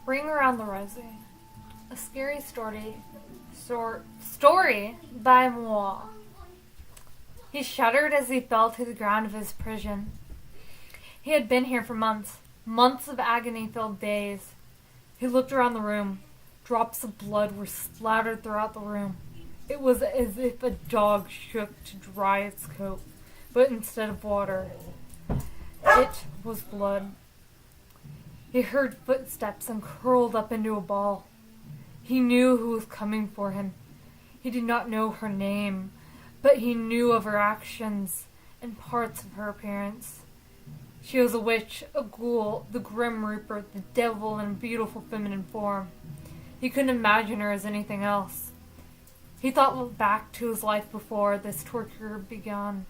Ring Around the Rosey. A scary story by moi. He shuddered as he fell to the ground of his prison. He had been here for months of agony-filled days. He looked around the room. Drops of blood were splattered throughout the room. It was as if a dog shook to dry its coat, but instead of water, it was blood. He heard footsteps and curled up into a ball. He knew who was coming for him. He did not know her name, but he knew of her actions and parts of her appearance. She was a witch, a ghoul, the Grim Reaper, the devil in beautiful feminine form. He couldn't imagine her as anything else. He thought back to his life before this torture began.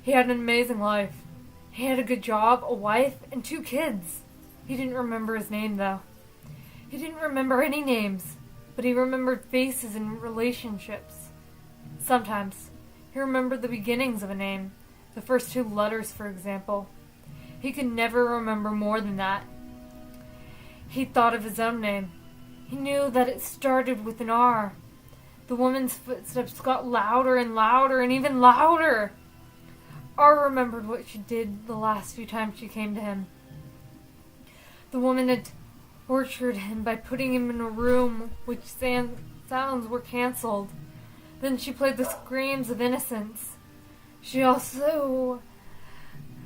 He had an amazing life. He had a good job, a wife, and 2 kids. He didn't remember his name, though. He didn't remember any names, but he remembered faces and relationships. Sometimes, he remembered the beginnings of a name, the first 2 letters, for example. He could never remember more than that. He thought of his own name. He knew that it started with an R. The woman's footsteps got louder and louder and even louder. R remembered what she did the last few times she came to him. The woman had tortured him by putting him in a room which sounds were cancelled. Then she played the screams of innocence. She also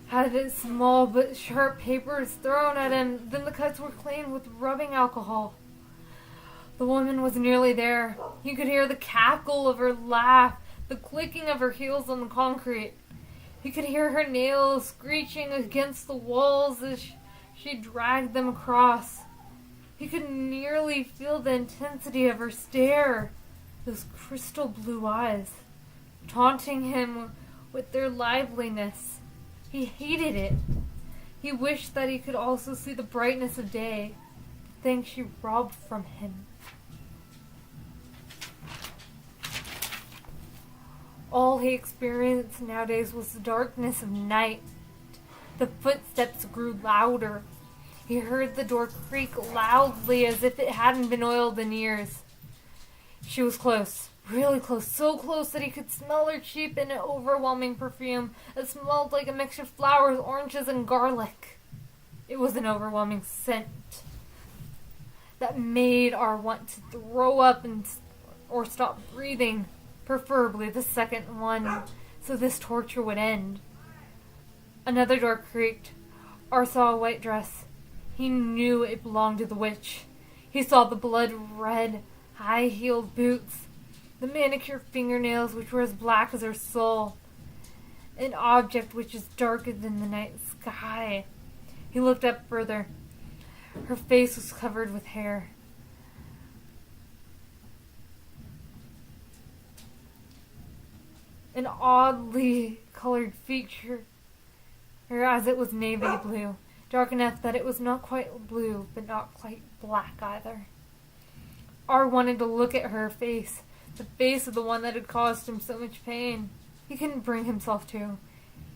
had small but sharp papers thrown at him. Then the cuts were cleaned with rubbing alcohol. The woman was nearly there. He could hear the cackle of her laugh, the clicking of her heels on the concrete. He could hear her nails screeching against the walls as she dragged them across. He could nearly feel the intensity of her stare, those crystal blue eyes, taunting him with their liveliness. He hated it. He wished that he could also see the brightness of day, the thing she robbed from him. All he experienced nowadays was the darkness of night. The footsteps grew louder. He heard the door creak loudly as if it hadn't been oiled in years. She was close, really close, so close that he could smell her cheap and overwhelming perfume. It smelled like a mixture of flowers, oranges, and garlic. It was an overwhelming scent that made R want to throw up or stop breathing, preferably the second one, so this torture would end. Another door creaked. R saw a white dress. He knew it belonged to the witch. He saw the blood-red, high-heeled boots, the manicured fingernails which were as black as her soul, an object which is darker than the night sky. He looked up further. Her face was covered with hair. An oddly colored feature, as it was navy blue, dark enough that it was not quite blue, but not quite black either. R wanted to look at her face, the face of the one that had caused him so much pain. He couldn't bring himself to.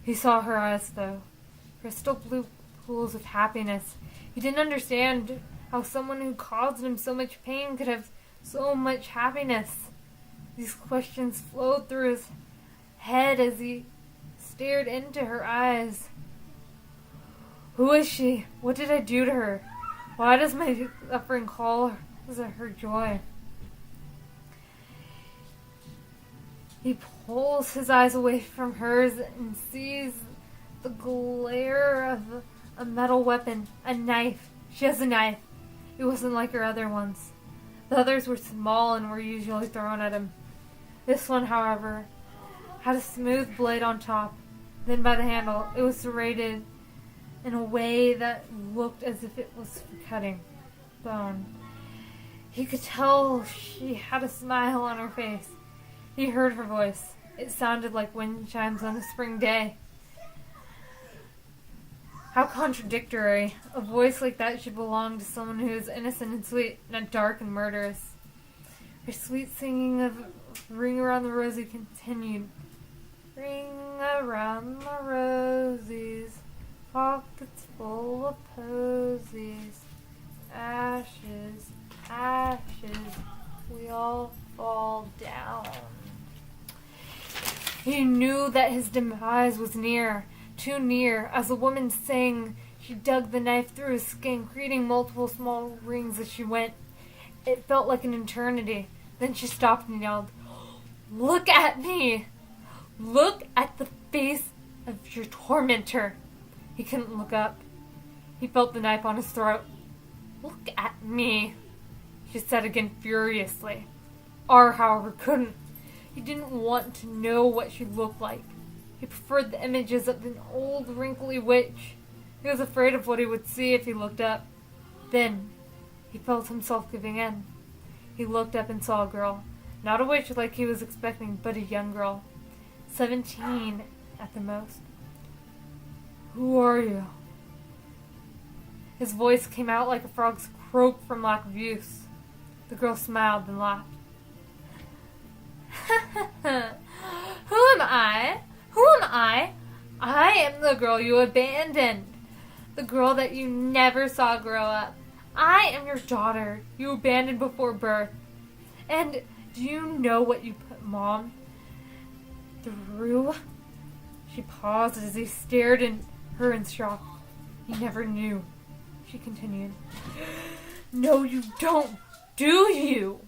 He saw her eyes, though, crystal blue pools of happiness. He didn't understand how someone who caused him so much pain could have so much happiness. These questions flowed through his head as he stared into her eyes. Who is she? What did I do to her? Why does my suffering call her joy? He pulls his eyes away from hers and sees the glare of a metal weapon, a knife. She has a knife. It wasn't like her other ones. The others were small and were usually thrown at him. This one, however, had a smooth blade on top. Then by the handle, it was serrated in a way that looked as if it was for cutting bone. He could tell she had a smile on her face. He heard her voice. It sounded like wind chimes on a spring day. How contradictory. A voice like that should belong to someone who is innocent and sweet, not dark and murderous. Her sweet singing of Ring Around the Rosey continued. Ring around the rosies, pockets full of posies. ashes, ashes. We all fall down. He knew that his demise was near, too near. As the woman sang, she dug the knife through his skin, creating multiple small rings as she went. It felt like an eternity. Then she stopped and yelled, "Look at me! Look at the face of your tormentor." He couldn't look up. He felt the knife on his throat. "Look at me," she said again furiously. R, however, couldn't. He didn't want to know what she looked like. He preferred the images of an old, wrinkly witch. He was afraid of what he would see if he looked up. Then, he felt himself giving in. He looked up and saw a girl. Not a witch like he was expecting, but a young girl. 17 at the most. "Who are you?" His voice came out like a frog's croak from lack of use. The girl smiled and laughed. "Who am I? Who am I? I am the girl you abandoned. The girl that you never saw grow up. I am your daughter you abandoned before birth. And do you know what you put Mom through?" She paused as he stared at her in shock. "You never knew," she continued. "No, you don't, do you?"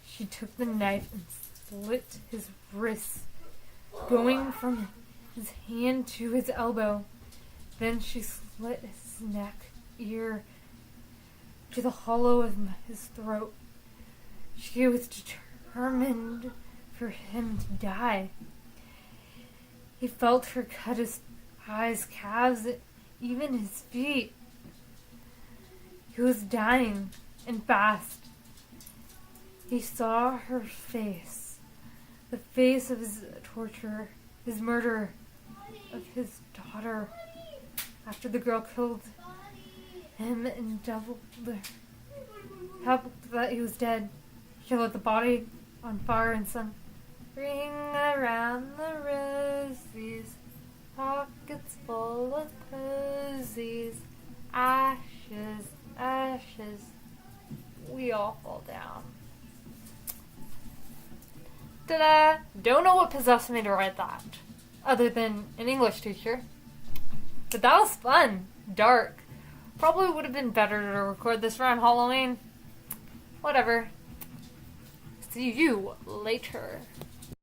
She took the knife and slit his wrists, going from his hand to his elbow. Then she slit his neck, ear, to the hollow of his throat. She was determined for him to die. He felt her cut his eyes, calves, even his feet. He was dying, and fast. He saw her face, the face of his torturer, his murderer, of his daughter. After the girl killed him and doubled that he was dead, she lit the body on fire and sung, "Ring around the rosies, pockets full of posies, ashes, ashes, we all fall down." Ta-da! Don't know what possessed me to write that, other than an English teacher. But that was fun. Dark. Probably would have been better to record this around Halloween. Whatever. See you later.